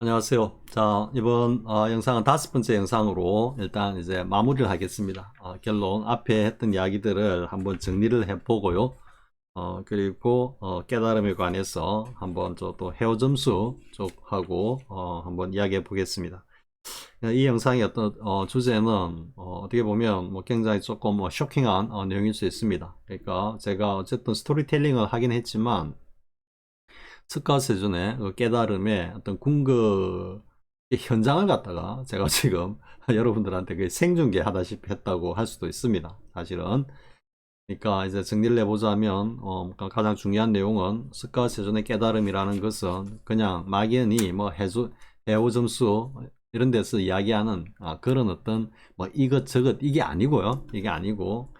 안녕하세요. 자, 이번 영상은 5번째 영상으로 일단 이제 마무리를 하겠습니다. 결론 앞에 했던 이야기들을 한번 정리를 해보고요. 그리고 깨달음에 관해서 한번 또 헤어 점수 쪽하고 한번 이야기해 보겠습니다. 이 영상의 어떤 주제는 어떻게 보면 뭐 굉장히 조금 쇼킹한 내용일 수 있습니다. 그러니까 제가 어쨌든 스토리텔링을 하긴 했지만 스카세준의 그 깨달음의 어떤 궁극 현장을 갖다가 제가 지금 여러분들한테 그 생중계 하다시피 했다고 할 수도 있습니다. 사실은. 그러니까 이제 정리를 해보자면 가장 중요한 내용은 스카세준의 깨달음이라는 것은 그냥 막연히 뭐 해오 점수 이런 데서 이야기하는 그런 어떤 뭐 이것저것 이게 아니고요. 이게 아니고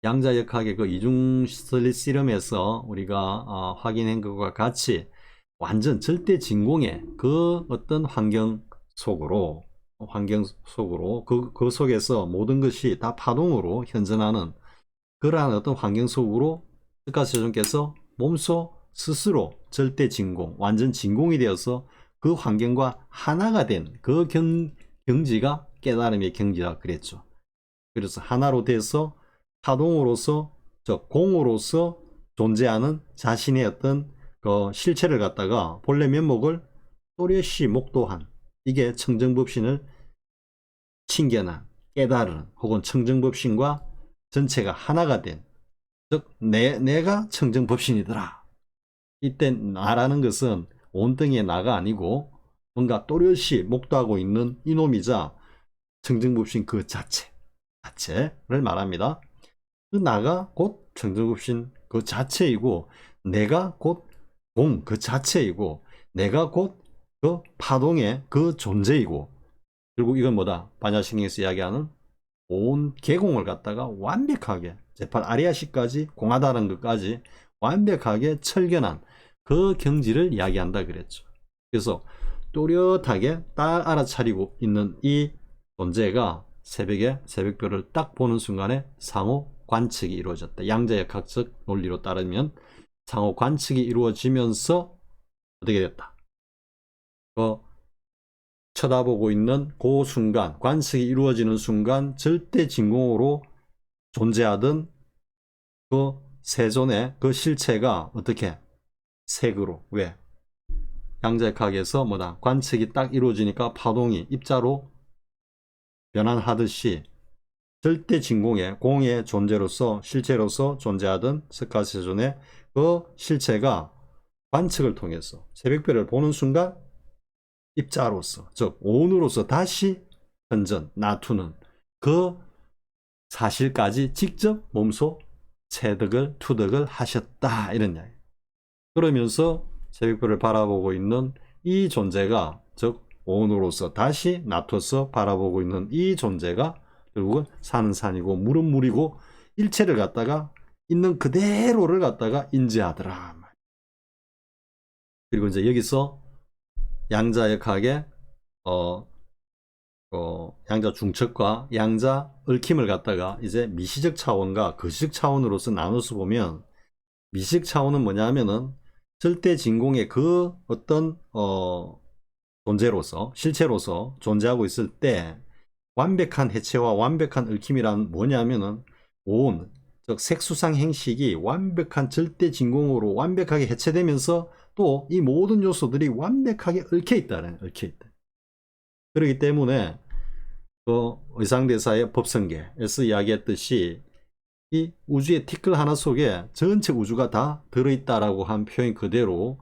양자역학의 그 이중실험에서 우리가 확인한 것과 같이 완전 절대 진공의 그 어떤 환경 속으로 그 속에서 모든 것이 다 파동으로 현존하는 그러한 어떤 환경 속으로 스카세존께서 몸소 스스로 절대 진공, 완전 진공이 되어서 그 환경과 하나가 된 그 경지가 깨달음의 경지라 그랬죠. 그래서 하나로 돼서 파동으로서 공으로서 존재하는 자신의 어떤 그 실체를 갖다가 본래 면목을 또렷이 목도한 이게 청정법신을 칭견한 깨달은 혹은 청정법신과 전체가 하나가 된 즉 내가 청정법신이더라. 이때 나라는 것은 온덩이의 나가 아니고 뭔가 또렷이 목도하고 있는 이놈이자 청정법신 그 자체를 말합니다. 그 나가 곧 청정법신 그 자체이고 내가 곧 공 그 자체이고 내가 곧 그 파동의 그 존재이고 그리고 이건 뭐다? 반야신경에서 이야기하는 온 개공을 갖다가 완벽하게 제팔 아리아시까지 공하다는 것까지 완벽하게 철견한 그 경지를 이야기한다 그랬죠. 그래서 또렷하게 딱 알아차리고 있는 이 존재가 새벽에 새벽별을 딱 보는 순간에 상호 관측이 이루어졌다. 양자역학적 논리로 따르면 상호 관측이 이루어지면서 어떻게 됐다. 쳐다보고 있는 그 순간, 관측이 이루어지는 순간 절대 진공으로 존재하던 그 세존의 그 실체가 어떻게 색으로 왜 양자역학에서 뭐다 관측이 딱 이루어지니까 파동이 입자로 변환하듯이 절대 진공의 공의 존재로서 실체로서 존재하던 스카세존의 그 실체가 관측을 통해서 새벽별을 보는 순간 입자로서 즉 온으로서 다시 현전 나투는 그 사실까지 직접 몸소 투득을 하셨다 이런 이야기. 그러면서 새벽별을 바라보고 있는 이 존재가 즉 온으로서 다시 나투어서 바라보고 있는 이 존재가 결국은 산은 산이고 물은 물이고 일체를 갖다가 있는 그대로를 갖다가 인지하더라. 그리고 이제 여기서 양자역학의 양자 중첩과 양자 얽힘을 갖다가 이제 미시적 차원과 거시적 차원으로서 나눠서 보면 미시적 차원은 뭐냐면은 절대 진공의 그 어떤 존재로서 실체로서 존재하고 있을 때 완벽한 해체와 완벽한 얽힘이란 뭐냐면은 온, 즉 색수상 행식이 완벽한 절대 진공으로 완벽하게 해체되면서 또 이 모든 요소들이 완벽하게 얽혀 있다는 얽혀 있다. 그렇기 때문에 그 의상대사의 법성계에서 이야기했듯이 이 우주의 티끌 하나 속에 전체 우주가 다 들어있다라고 한 표현 그대로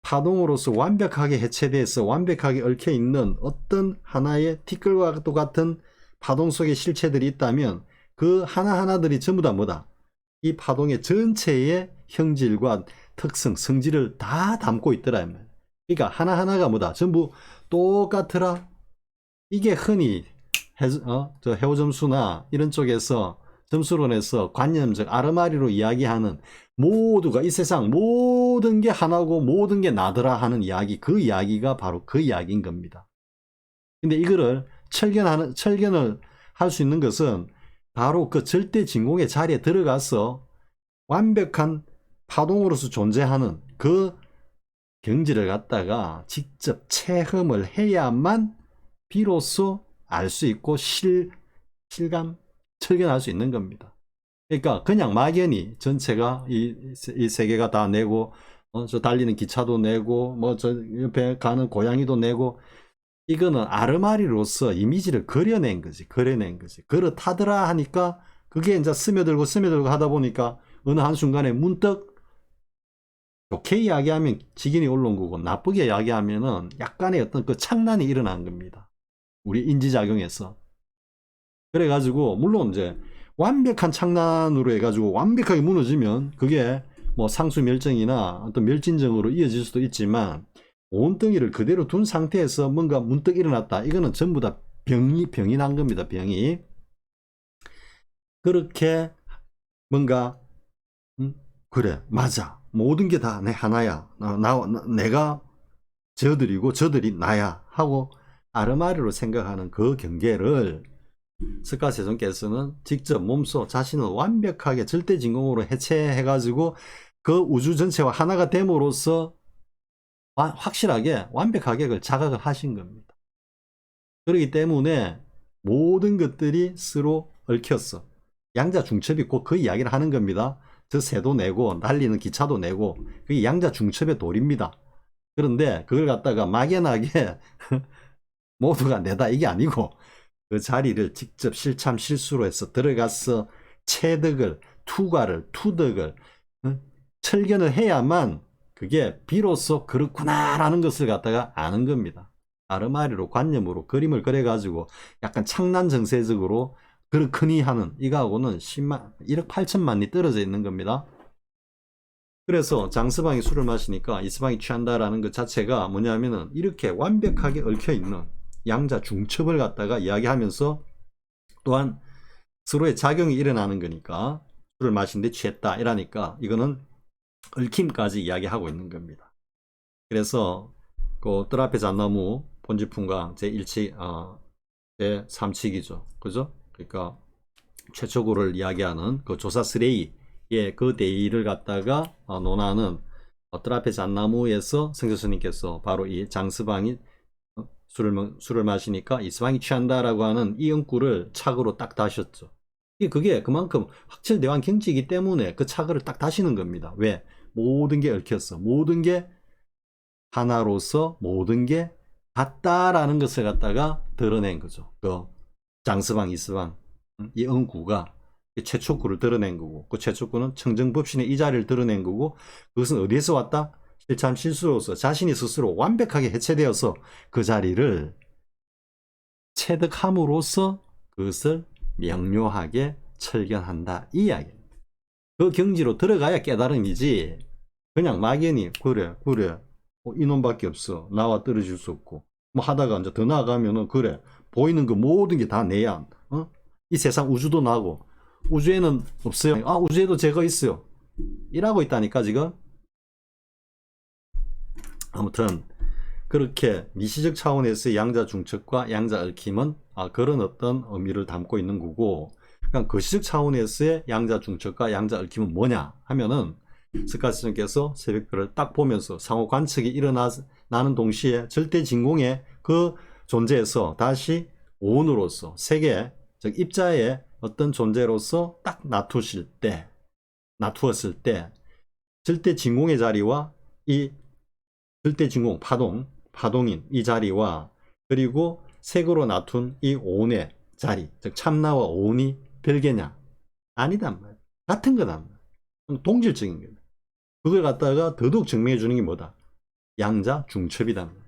파동으로서 완벽하게 해체돼서 완벽하게 얽혀 있는 어떤 하나의 티끌과 똑같은 파동 속에 실체들이 있다면 그 하나하나들이 전부 다 뭐다? 이 파동의 전체의 형질과 특성, 성질을 다 담고 있더라. 그러니까 하나하나가 뭐다? 전부 똑같더라. 이게 흔히 해오 점수나 이런 쪽에서 점수론에서 관념적 아르마리로 이야기하는 모두가 이 세상 모든 게 하나고 모든 게 나더라 하는 이야기, 그 이야기가 바로 그 이야기인 겁니다. 근데 이거를 철견을 할 수 있는 것은 바로 그 절대 진공의 자리에 들어가서 완벽한 파동으로서 존재하는 그 경지를 갖다가 직접 체험을 해야만 비로소 알 수 있고 실감, 철견할 수 있는 겁니다. 그러니까 그냥 막연히 전체가 이 세계가 다 내고 저 달리는 기차도 내고 뭐 저 옆에 가는 고양이도 내고 이거는 아르마리로서 이미지를 그려낸 거지. 그렇다더라 하니까 그게 이제 스며들고 하다 보니까 어느 한순간에 문득 좋게 이야기하면 직인이 올라온 거고 나쁘게 이야기하면은 약간의 어떤 그 착란이 일어난 겁니다. 우리 인지작용에서. 그래가지고 물론 이제 완벽한 착란으로 해가지고 완벽하게 무너지면 그게 뭐 상수멸정이나 어떤 멸진정으로 이어질 수도 있지만 온덩이를 그대로 둔 상태에서 뭔가 문득 일어났다. 이거는 전부 다 병이 난 겁니다. 병이. 그렇게 뭔가 그래 맞아 모든 게 다 내 하나야 내가 저들이고 저들이 나야 하고 아르마리로 생각하는 그 경계를 스카세존께서는 직접 몸소 자신을 완벽하게 절대진공으로 해체해 가지고 그 우주 전체와 하나가 됨으로써 확실하게 완벽하게 그걸 자각을 하신 겁니다. 그렇기 때문에 모든 것들이 서로 얽혔어. 양자 중첩이 곧 그 이야기를 하는 겁니다. 저 새도 내고 달리는 기차도 내고 그게 양자 중첩의 도리입니다. 그런데 그걸 갖다가 막연하게 모두가 내다 이게 아니고 그 자리를 직접 실참 실수로 해서 들어가서 체득을 투덕을 철견을 해야만 그게 비로소 그렇구나라는 것을 갖다가 아는 겁니다. 아르마리로 관념으로 그림을 그려가지고 약간 창난 정세적으로 그렇거니 하는 이거하고는 1억 8천만이 떨어져 있는 겁니다. 그래서 장스방이 술을 마시니까 이스방이 취한다라는 것 자체가 뭐냐면은 이렇게 완벽하게 얽혀있는 양자 중첩을 갖다가 이야기하면서 또한 서로의 작용이 일어나는 거니까 술을 마시는데 취했다 이러니까 이거는 얽힘까지 이야기하고 있는 겁니다. 그래서 그 뜰 앞에 잣나무 본지풍강 제1칙 제3칙이죠. 그죠? 그러니까 최초구를 이야기하는 그 조사 스레이의 그 대의를 갖다가 논하는 뜰 앞에 잣나무에서 성조스님께서 바로 이 장스방이 술을 마시니까 이스방이 취한다라고 하는 이 응구를 착으로 딱 다셨죠. 그게 그만큼 확철대왕 경지이기 때문에 그 착을 딱 다시는 겁니다. 왜? 모든 게 얽혔어. 모든 게 하나로서 모든 게 같다라는 것을 갖다가 드러낸 거죠. 그 장스방, 이스방, 이 응구가 최초구를 드러낸 거고 그 최초구는 청정법신의 이 자리를 드러낸 거고 그것은 어디에서 왔다? 실참 실수로서 자신이 스스로 완벽하게 해체되어서 그 자리를 체득함으로써 그것을 명료하게 철견한다 이 이야기입니다. 그 경지로 들어가야 깨달음이지 그냥 막연히 그래 이놈밖에 없어 나와 떨어질 수 없고 뭐 하다가 이제 더 나아가면은 그래 보이는 그 모든 게 다 내야 이 세상 우주도 나고 우주에는 없어요. 우주에도 제가 있어요. 이라고 있다니까 지금. 아무튼 그렇게 미시적 차원에서의 양자 중첩과 양자 얽힘은 그런 어떤 의미를 담고 있는 거고 그냥 거시적 차원에서의 양자 중첩과 양자 얽힘은 뭐냐 하면은 스카스님께서 새벽별을 딱 보면서 상호 관측이 일어나는 동시에 절대 진공의 그 존재에서 다시 오온으로서 세계 즉 입자의 어떤 존재로서 딱 나투었을 때 절대 진공의 자리와 이 절대 진공 파동인 이 자리와 그리고 색으로 나툰 이 오온의 자리 즉 참나와 오온이 별개냐? 아니단 말이야. 같은 거단 말이야. 동질적인 거다. 그걸 갖다가 더더욱 증명해 주는 게 뭐다? 양자 중첩이단 말이야.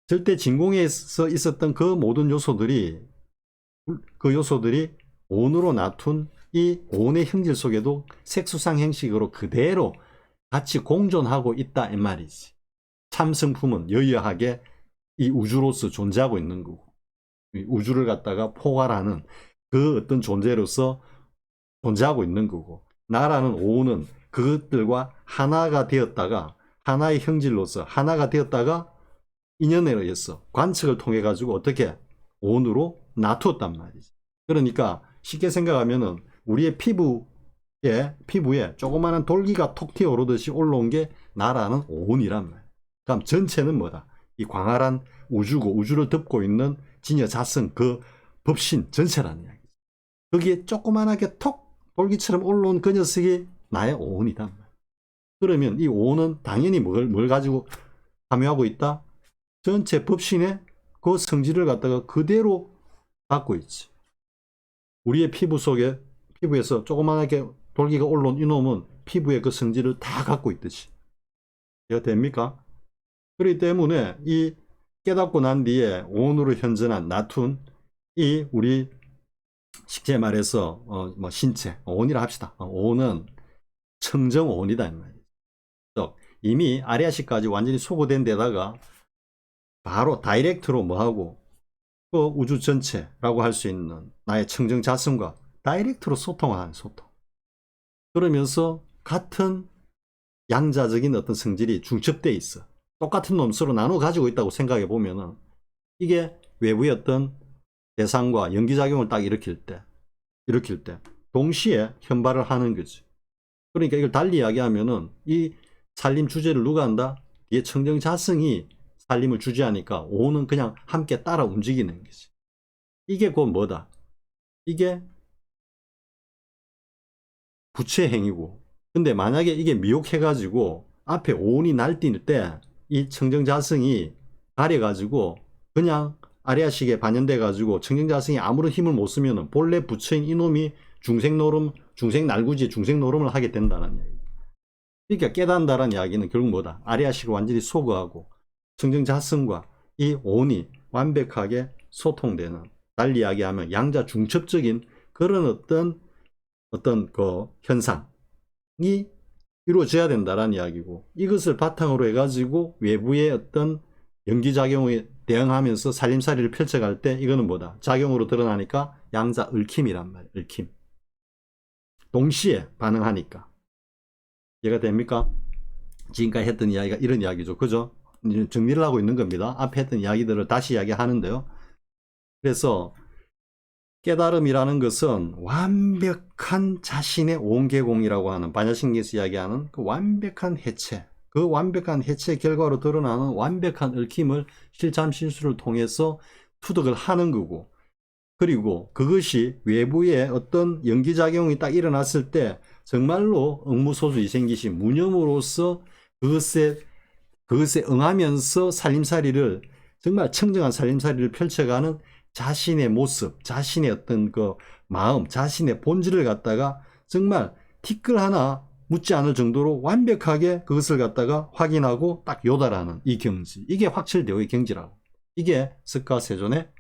절대 진공에서 있었던 그 모든 요소들이 온으로 나툰 이 온의 형질 속에도 색수상 형식으로 그대로 같이 공존하고 있다 이 말이지. 참성품은 여여하게 이 우주로서 존재하고 있는 거고 우주를 갖다가 포괄하는 그 어떤 존재로서 존재하고 있는 거고 나라는 오온은 그것들과 하나가 되었다가 하나의 형질로서 하나가 되었다가 인연에 의해서 관측을 통해 가지고 어떻게 온으로 놔두었단 말이지. 그러니까 쉽게 생각하면은 우리의 피부에 조그마한 돌기가 톡 튀어오르듯이 올라온 게 나라는 오온이란 말이야. 그럼 전체는 뭐다? 이 광활한 우주고 우주를 덮고 있는 진여 자성 그 법신 전체라는 이야기지. 거기에 조그만하게 톡 돌기처럼 올라온 그 녀석이 나의 오온이다. 그러면 이 오온은 당연히 뭘 가지고 함유하고 있다? 전체 법신의 그 성질을 갖다가 그대로 갖고 있지. 우리의 피부에서 조그만하게 돌기가 올라온 이놈은 피부의 그 성질을 다 갖고 있듯이. 이해가 됩니까? 그렇기 때문에 이 깨닫고 난 뒤에 오온으로 현존한 나툰 이 우리 식재 말해서 뭐 신체 오온이라 합시다. 오온은 청정 오온이다 이 말이에요. 이미 아리아식까지 완전히 소거된 데다가 바로 다이렉트로 뭐하고 그 우주 전체라고 할 수 있는 나의 청정 자성과 다이렉트로 소통하는 소통. 그러면서 같은 양자적인 어떤 성질이 중첩되어 있어. 똑같은 놈 서로 나눠 가지고 있다고 생각해 보면은 이게 외부의 어떤 대상과 연기작용을 딱 일으킬 때 동시에 현발을 하는 거지. 그러니까 이걸 달리 이야기하면은 이 살림 주제를 누가 한다? 뒤에 청정자성이 살림을 주재하니까 오는 그냥 함께 따라 움직이는 거지. 이게 곧 뭐다? 이게 부채 행위고. 근데 만약에 이게 미혹해가지고 앞에 오온이 날뛸 때 이 청정자성이 가려가지고 그냥 아리아식에 반영돼가지고 청정자성이 아무런 힘을 못 쓰면은 본래 부처인 이놈이 중생노름, 중생날구지, 중생노름을 하게 된다는 이야기. 그러니까 깨닫는다는 이야기는 결국 뭐다? 아리아식을 완전히 소거하고 청정자성과 이 오온이 완벽하게 소통되는, 달리 이야기하면 양자 중첩적인 그런 어떤 그 현상이 이루어져야 된다는 이야기고, 이것을 바탕으로 해가지고 외부의 어떤 연기작용에 대응하면서 살림살이를 펼쳐갈 때 이거는 뭐다? 작용으로 드러나니까 양자 얽힘이란 말이에요. 얽힘. 동시에 반응하니까. 이해가 됩니까? 지금까지 했던 이야기가 이런 이야기죠. 그죠? 정리를 하고 있는 겁니다. 앞에 했던 이야기들을 다시 이야기하는데요. 그래서 깨달음이라는 것은 완벽한 자신의 온개공이라고 하는 반야신경에서 이야기하는 그 완벽한 해체, 그 완벽한 해체 결과로 드러나는 완벽한 얽힘을 실참실수를 통해서 투득을 하는 거고, 그리고 그것이 외부의 어떤 연기작용이 딱 일어났을 때 정말로 응무소수이 생기시 무념으로서 그것에 응하면서 살림살이를, 정말 청정한 살림살이를 펼쳐가는 자신의 모습, 자신의 어떤 그 마음, 자신의 본질을 갖다가 정말 티끌 하나 묻지 않을 정도로 완벽하게 그것을 갖다가 확인하고 딱 요달하는 이 경지. 이게 확철대오의 경지라고. 이게 석가세존의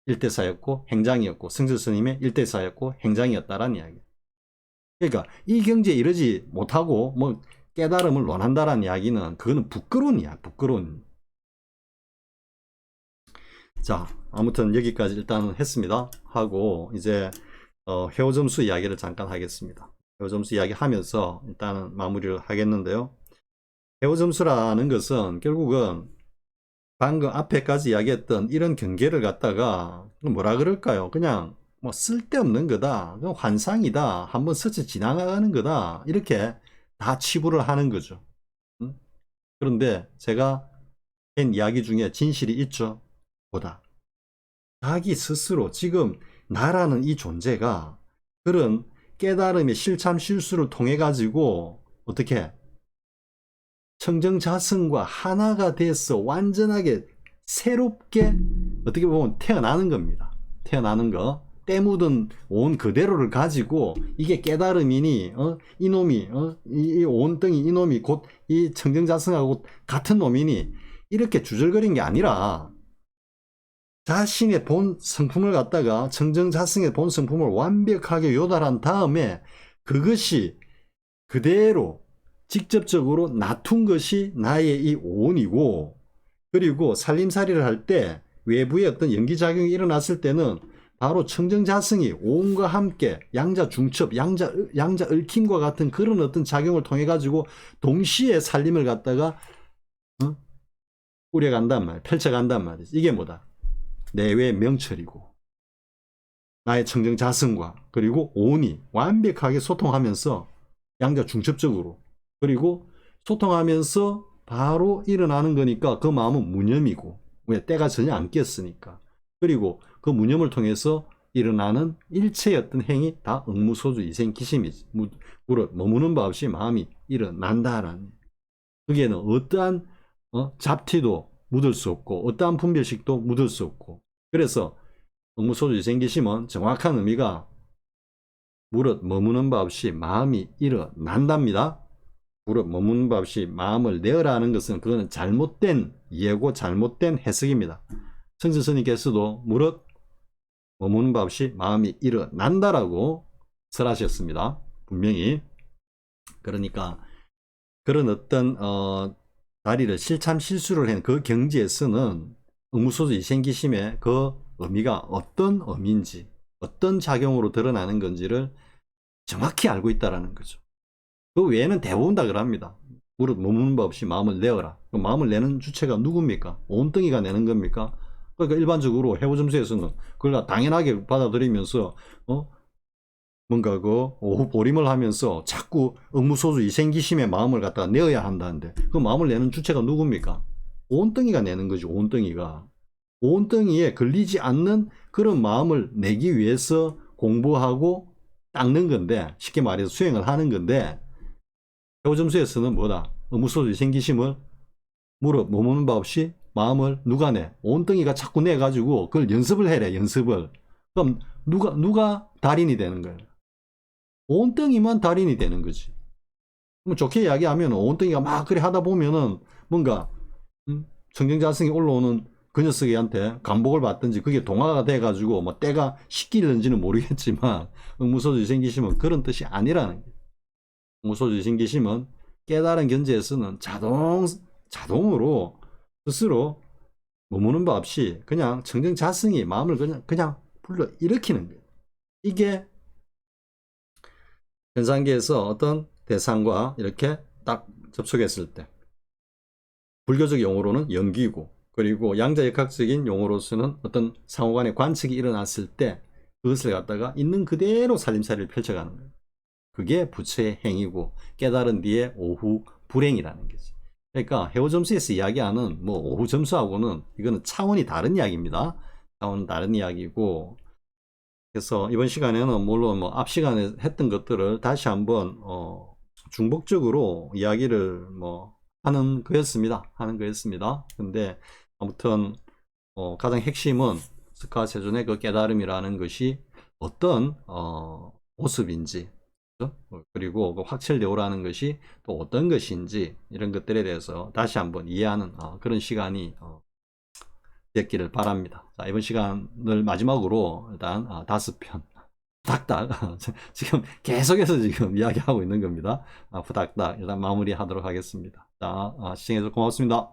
일대사였고 행장이었고 성철스님의 일대사였고 행장이었다라는 이야기. 그러니까 이 경지에 이르지 못하고 뭐 깨달음을 논한다라는 이야기는 그거는 부끄러운이야. 부끄러운. 자, 아무튼 여기까지 일단은 했습니다. 하고 이제 회오점수 이야기를 잠깐 하겠습니다. 회오점수 이야기 하면서 일단은 마무리를 하겠는데요. 회오점수라는 것은 결국은 방금 앞에까지 이야기했던 이런 경계를 갖다가 뭐라 그럴까요? 그냥 뭐 쓸데없는 거다, 환상이다, 한번 스쳐 지나가는 거다, 이렇게 다 치부를 하는 거죠. 그런데 제가 한 이야기 중에 진실이 있죠. 보다 자기 스스로 지금 나라는 이 존재가 그런 깨달음의 실참 실수를 통해 가지고 어떻게 청정자성과 하나가 돼서 완전하게 새롭게 어떻게 보면 태어나는 겁니다. 태어나는 거, 때 묻은 온 그대로를 가지고 이게 깨달음이니 이놈이 이 온덩이 이놈이 곧 이 청정자성하고 같은 놈이니 이렇게 주절거린 게 아니라 자신의 본 성품을 갖다가 청정자성의 본 성품을 완벽하게 요달한 다음에 그것이 그대로 직접적으로 나툰 것이 나의 이 오온이고, 그리고 살림살이를 할 때 외부의 어떤 연기작용이 일어났을 때는 바로 청정자성이 오온과 함께 양자 중첩, 양자 얽힘과 같은 그런 어떤 작용을 통해 가지고 동시에 살림을 갖다가 꾸려간단 말이야. 펼쳐간단 말이지. 이게 뭐다? 내외 명철이고 나의 청정자성과 그리고 오온이 완벽하게 소통하면서 양자 중첩적으로, 그리고 소통하면서 바로 일어나는 거니까 그 마음은 무념이고, 왜? 때가 전혀 안 꼈으니까. 그리고 그 무념을 통해서 일어나는 일체의 어떤 행위 다 응무소주 이생기심이지. 무릇 머무는 바 없이 마음이 일어난다라는. 거기에는 어떠한 잡티도 묻을 수 없고 어떠한 분별식도 묻을 수 없고. 그래서 응무소주 이생기심은 정확한 의미가 무릇 머무는 바 없이 마음이 일어난답니다. 무릇 머무는 바 없이 마음을 내어라 하는 것은 그거는 잘못된 이해고 잘못된 해석입니다. 성진 스님께서도 무릇 머무는 바 없이 마음이 일어난다라고 설하셨습니다. 분명히. 그러니까 그런 어떤 다리를 실참 실수를 한 그 경지에서는 응무소주 이생기심의 그 의미가 어떤 의미인지 어떤 작용으로 드러나는 건지를 정확히 알고 있다는 거죠. 그 외에는 대부분 다 그럽니다. 무릇 머무는 바 없이 마음을 내어라. 마음을 내는 주체가 누굽니까? 온덩이가 내는 겁니까? 그러니까 일반적으로 해오점수에서는 그걸 당연하게 받아들이면서 뭔가 그 오후 보림을 하면서 자꾸 응무소주 이생기심의 마음을 갖다가 내어야 한다는데 그 마음을 내는 주체가 누굽니까? 온덩이가 내는 거지. 온덩이가. 온덩이에 걸리지 않는 그런 마음을 내기 위해서 공부하고 닦는 건데, 쉽게 말해서 수행을 하는 건데, 해오점수에서는 뭐다? 응무소주 이생기심을 무릇 머무는 바 없이 마음을 누가 내? 온덩이가 자꾸 내가지고 그걸 연습을 해래. 연습을. 그럼 누가 달인이 되는 거예요? 온덩이만 달인이 되는 거지. 그럼 좋게 이야기하면 온덩이가 막 그래 하다 보면은 뭔가 청정자성이 올라오는 그 녀석한테 감복을 받든지 그게 동화가 돼가지고 뭐 때가 식기는지는 모르겠지만 응무소주 이생기심은 그런 뜻이 아니라는 거예요. 응무소주 이생기심은 깨달은 견지에서는 자동으로 스스로 머무는 바 없이 그냥 청정자성이 마음을 그냥 불러 일으키는 거예요. 이게 현상계에서 어떤 대상과 이렇게 딱 접촉했을 때 불교적 용어로는 연기고, 그리고 양자역학적인 용어로서는 어떤 상호간의 관측이 일어났을 때 그것을 갖다가 있는 그대로 살림살이를 펼쳐가는 거예요. 그게 부처의 행위고 깨달은 뒤에 오후 불행이라는 거지. 그러니까 해오점수에서 이야기하는 뭐 오후 점수하고는 이거는 차원이 다른 이야기입니다. 차원은 다른 이야기고, 그래서 이번 시간에는 물론 뭐 앞 시간에 했던 것들을 다시 한번 중복적으로 이야기를 하는 거였습니다. 근데 아무튼 가장 핵심은 스카세존의 그 깨달음이라는 것이 어떤 모습인지, 그리고 그 확철대오라는 것이 또 어떤 것인지 이런 것들에 대해서 다시 한번 이해하는 그런 시간이 됐기를 바랍니다. 자, 이번 시간을 마지막으로 일단 5편 후닥닥 지금 계속해서 지금 이야기하고 있는 겁니다. 후닥닥 일단 마무리하도록 하겠습니다. 자, 시청해주셔서 고맙습니다.